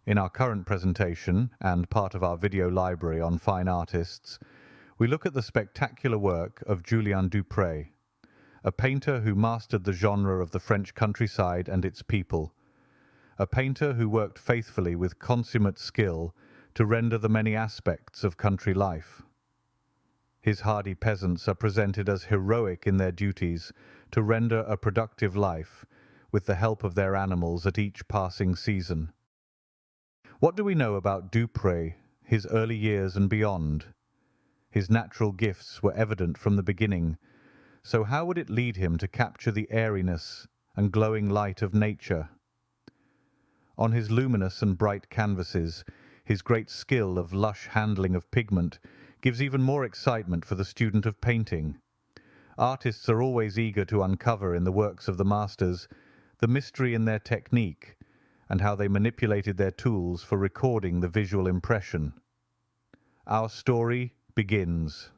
In our current presentation, and part of our video library on fine artists, we look at the spectacular work of Julien Dupré, a painter who mastered the genre of the French countryside and its people, a painter who worked faithfully with consummate skill to render the many aspects of country life. His hardy peasants are presented as heroic in their duties to render a productive life with the help of their animals at each passing season. What do we know about Dupré, his early years and beyond? His natural gifts were evident from the beginning, so how would it lead him to capture the airiness and glowing light of nature? On his luminous and bright canvases, his great skill of lush handling of pigment gives even more excitement for the student of painting. Artists are always eager to uncover in the works of the masters the mystery in their technique and how they manipulated their tools for recording the visual impression. Our story begins.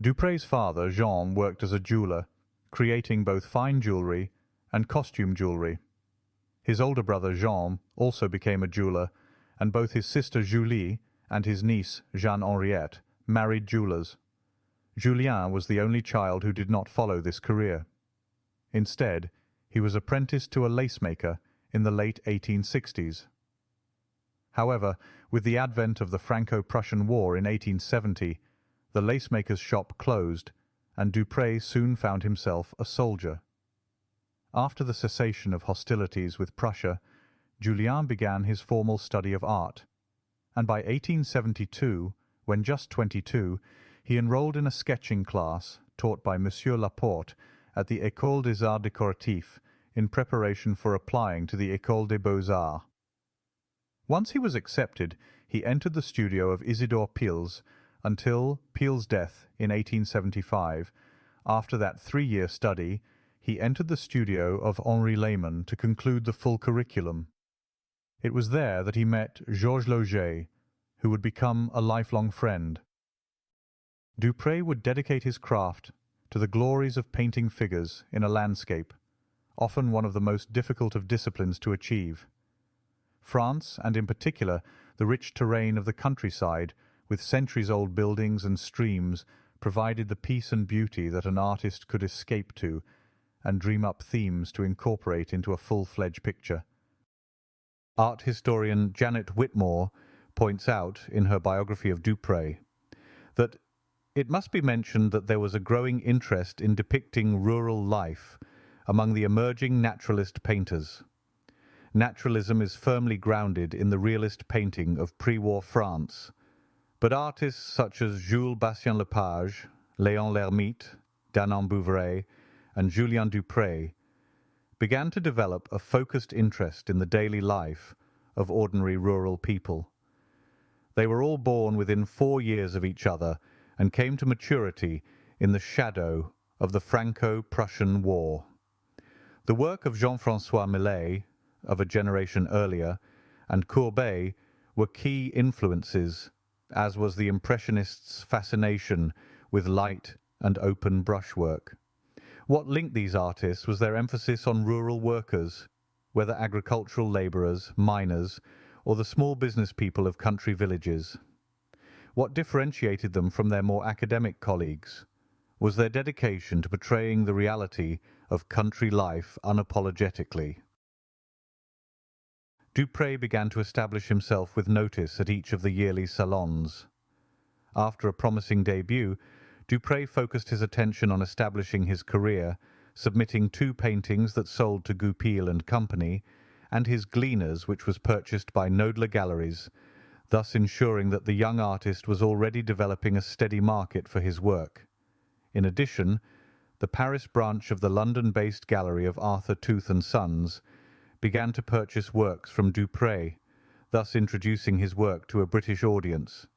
Dupré's father, Jean, worked as a jeweller, creating both fine jewellery and costume jewellery. His older brother, Jean, also became a jeweller, and both his sister Julie and his niece, Jeanne Henriette, married jewellers. Julien was the only child who did not follow this career. Instead, he was apprenticed to a lace-maker in the late 1860s. However, with the advent of the Franco-Prussian War in 1870, the lace-maker's shop closed, and Dupré soon found himself a soldier. After the cessation of hostilities with Prussia, Julien began his formal study of art, and by 1872, when just 22, he enrolled in a sketching class taught by Monsieur Laporte at the École des Arts Décoratifs in preparation for applying to the École des Beaux-Arts. Once he was accepted, he entered the studio of Isidore Pils until Pil's death in 1875. After that 3-year study, he entered the studio of Henri Lehmann to conclude the full curriculum. It was there that he met Georges Lauget, who would become a lifelong friend. Dupré would dedicate his craft to the glories of painting figures in a landscape, often one of the most difficult of disciplines to achieve. France, and in particular the rich terrain of the countryside, with centuries-old buildings and streams, provided the peace and beauty that an artist could escape to and dream up themes to incorporate into a full-fledged picture. Art historian Janet Whitmore points out in her biography of Dupré that it must be mentioned that there was a growing interest in depicting rural life among the emerging naturalist painters. Naturalism is firmly grounded in the realist painting of pre-war France, but artists such as Jules Bastien-Lepage, Léon L'Hermite, Danon Bouvray, and Julien Dupré began to develop a focused interest in the daily life of ordinary rural people. They were all born within 4 years of each other and came to maturity in the shadow of the Franco-Prussian War. The work of Jean-François Millet, of a generation earlier, and Courbet were key influences, as was the Impressionists' fascination with light and open brushwork. What linked these artists was their emphasis on rural workers, whether agricultural labourers, miners, or the small business people of country villages. What differentiated them from their more academic colleagues was their dedication to portraying the reality of country life unapologetically. Dupré began to establish himself with notice at each of the yearly salons. After a promising debut, Dupré focused his attention on establishing his career, submitting 2 paintings that sold to Goupil and Company, and his Gleaners, which was purchased by Knoedler Galleries, thus ensuring that the young artist was already developing a steady market for his work. In addition, the Paris branch of the London-based gallery of Arthur Tooth and Sons began to purchase works from Dupré, thus introducing his work to a British audience.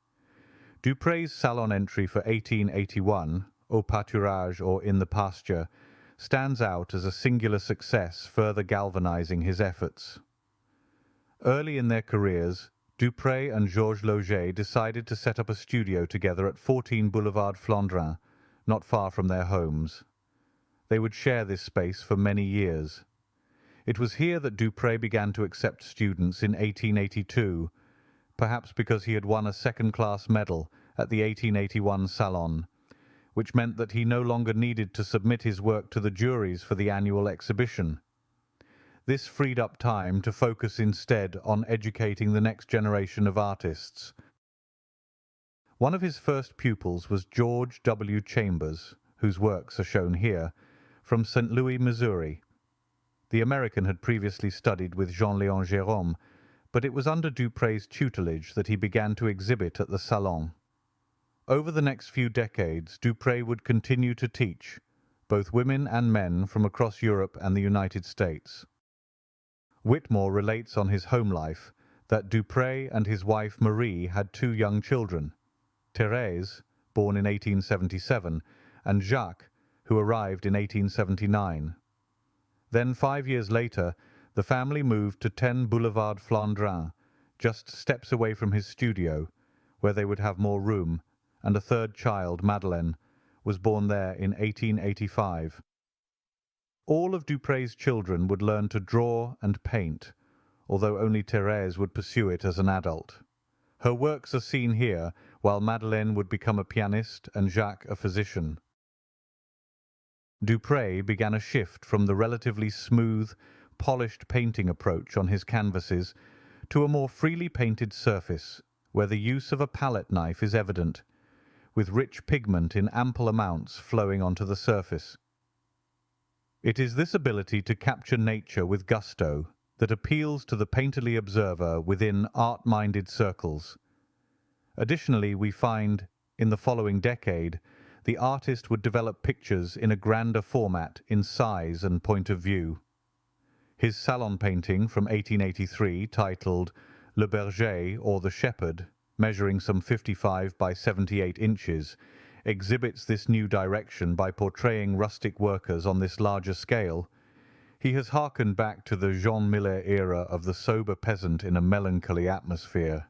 Dupré's salon entry for 1881, Au Pâturage or In the Pasture, stands out as a singular success, further galvanizing his efforts. Early in their careers, Dupré and Georges Lauget decided to set up a studio together at 14 Boulevard Flandrin, not far from their homes. They would share this space for many years. It was here that Dupre began to accept students in 1882, perhaps because he had won a second-class medal at the 1881 Salon, which meant that he no longer needed to submit his work to the juries for the annual exhibition. This freed up time to focus instead on educating the next generation of artists. One of his first pupils was George W. Chambers, whose works are shown here, from St. Louis, Missouri. The American had previously studied with Jean-Léon Gérôme, but it was under Dupre's tutelage that he began to exhibit at the Salon. Over the next few decades, Dupre would continue to teach, both women and men from across Europe and the United States. Whitmore relates on his home life that Dupre and his wife Marie had two young children, Thérèse, born in 1877, and Jacques, who arrived in 1879. Then 5 years later, the family moved to 10 Boulevard Flandrin, just steps away from his studio, where they would have more room, and a third child, Madeleine, was born there in 1885. All of Dupre's children would learn to draw and paint, although only Thérèse would pursue it as an adult. Her works are seen here, while Madeleine would become a pianist and Jacques a physician. Dupre began a shift from the relatively smooth, polished painting approach on his canvases to a more freely painted surface, where the use of a palette knife is evident, with rich pigment in ample amounts flowing onto the surface. It is this ability to capture nature with gusto that appeals to the painterly observer within art-minded circles. Additionally, we find, in the following decade, the artist would develop pictures in a grander format in size and point of view. His salon painting from 1883, titled Le Berger, or The Shepherd, measuring some 55 by 78 inches, exhibits this new direction by portraying rustic workers on this larger scale. He has harkened back to the Jean Millet era of the sober peasant in a melancholy atmosphere.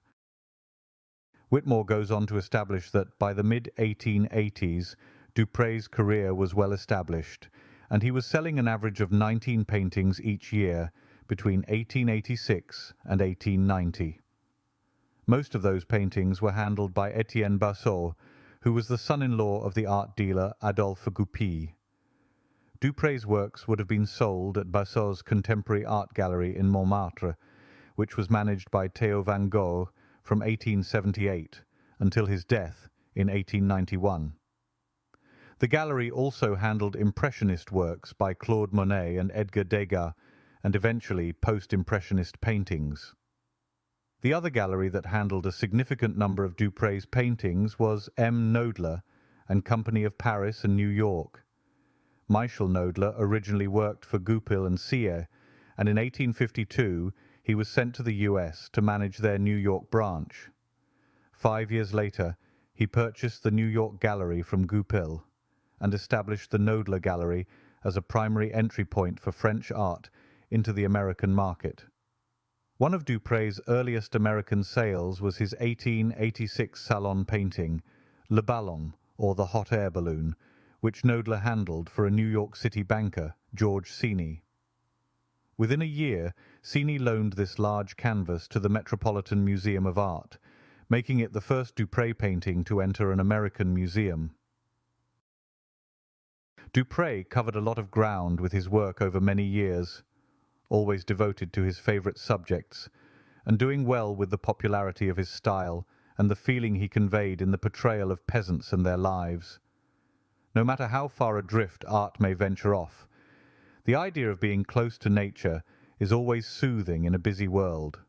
Whitmore goes on to establish that by the mid-1880s, Dupre's career was well established, and he was selling an average of 19 paintings each year between 1886 and 1890. Most of those paintings were handled by Etienne Bassot, who was the son-in-law of the art dealer Adolphe Goupil. Dupre's works would have been sold at Bassot's contemporary art gallery in Montmartre, which was managed by Theo van Gogh from 1878 until his death in 1891. The gallery also handled Impressionist works by Claude Monet and Edgar Degas, and eventually post-Impressionist paintings. The other gallery that handled a significant number of Dupre's paintings was M. Knoedler and Company of Paris and New York. Michel Knoedler originally worked for Goupil and Sille, and in 1852 he was sent to the US to manage their New York branch. 5 years later, he purchased the New York gallery from Goupil and established the Knoedler Gallery as a primary entry point for French art into the American market. One of Dupre's earliest American sales was his 1886 Salon painting, Le Ballon, or the Hot Air Balloon, which Knoedler handled for a New York City banker, George Cini. Within a year, Cini loaned this large canvas to the Metropolitan Museum of Art, making it the first Dupre painting to enter an American museum. Dupre covered a lot of ground with his work over many years, always devoted to his favourite subjects, and doing well with the popularity of his style and the feeling he conveyed in the portrayal of peasants and their lives. No matter how far adrift art may venture off, the idea of being close to nature is always soothing in a busy world.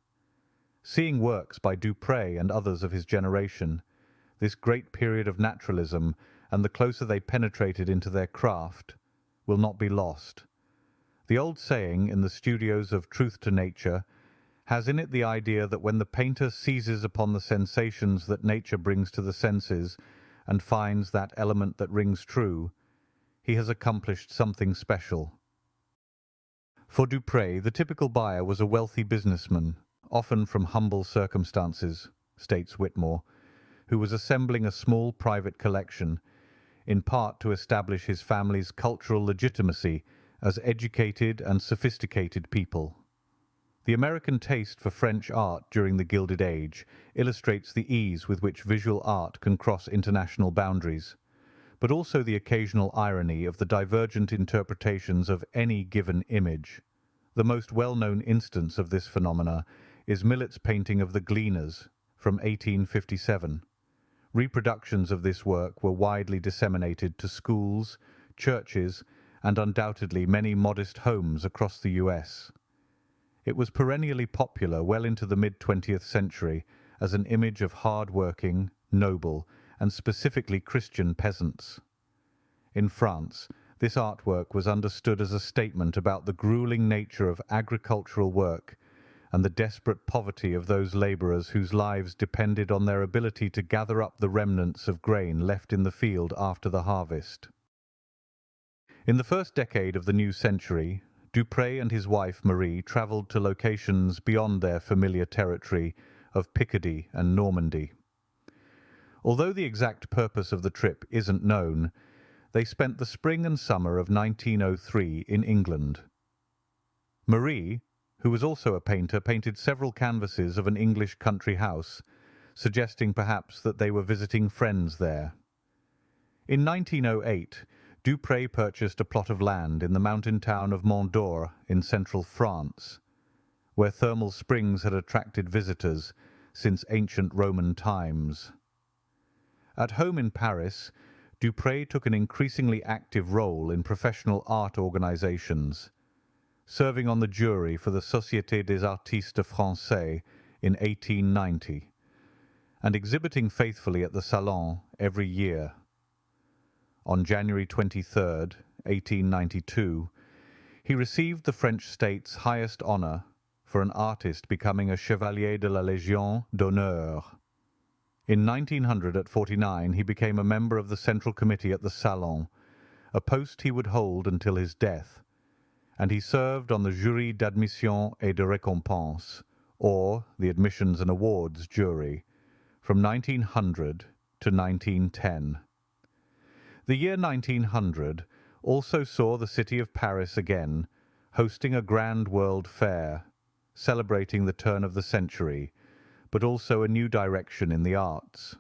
Seeing works by Dupre and others of his generation, this great period of naturalism, and the closer they penetrated into their craft, will not be lost. The old saying in the studios of Truth to Nature has in it the idea that when the painter seizes upon the sensations that nature brings to the senses and finds that element that rings true, he has accomplished something special. For Dupre, the typical buyer was a wealthy businessman, often from humble circumstances, states Whitmore, who was assembling a small private collection, in part to establish his family's cultural legitimacy as educated and sophisticated people. The American taste for French art during the Gilded Age illustrates the ease with which visual art can cross international boundaries, but also the occasional irony of the divergent interpretations of any given image. The most well-known instance of this phenomena is Millet's painting of the Gleaners from 1857. Reproductions of this work were widely disseminated to schools, churches, and undoubtedly many modest homes across the U.S. It was perennially popular well into the mid-20th century as an image of hard-working, noble, and specifically Christian peasants. In France, this artwork was understood as a statement about the grueling nature of agricultural work and the desperate poverty of those labourers whose lives depended on their ability to gather up the remnants of grain left in the field after the harvest. In the first decade of the new century, Dupre and his wife Marie travelled to locations beyond their familiar territory of Picardy and Normandy. Although the exact purpose of the trip isn't known, they spent the spring and summer of 1903 in England. Marie, who was also a painter, painted several canvases of an English country house, suggesting perhaps that they were visiting friends there. In 1908, Dupre purchased a plot of land in the mountain town of Mont d'Or in central France, where thermal springs had attracted visitors since ancient Roman times. At home in Paris, Dupre took an increasingly active role in professional art organizations, serving on the jury for the Société des Artistes Français in 1890, and exhibiting faithfully at the Salon every year. On January 23, 1892, he received the French state's highest honour for an artist becoming a Chevalier de la Légion d'honneur. In 1900, at 49, he became a member of the Central Committee at the Salon, a post he would hold until his death, and he served on the Jury d'admission et de récompense, or the Admissions and Awards jury, from 1900 to 1910. The year 1900 also saw the city of Paris again hosting a grand world fair, celebrating the turn of the century, but also a new direction in the arts.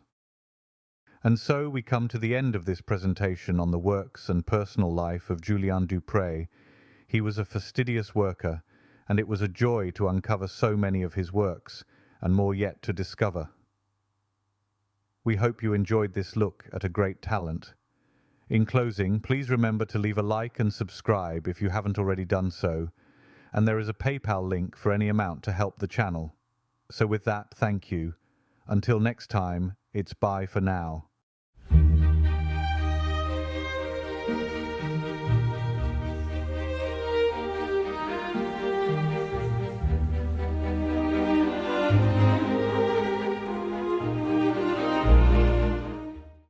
And so we come to the end of this presentation on the works and personal life of Julien Dupré. He was a fastidious worker, and it was a joy to uncover so many of his works, and more yet to discover. We hope you enjoyed this look at a great talent. In closing, please remember to leave a like and subscribe if you haven't already done so, and there is a PayPal link for any amount to help the channel. So with that, thank you. Until next time, it's bye for now.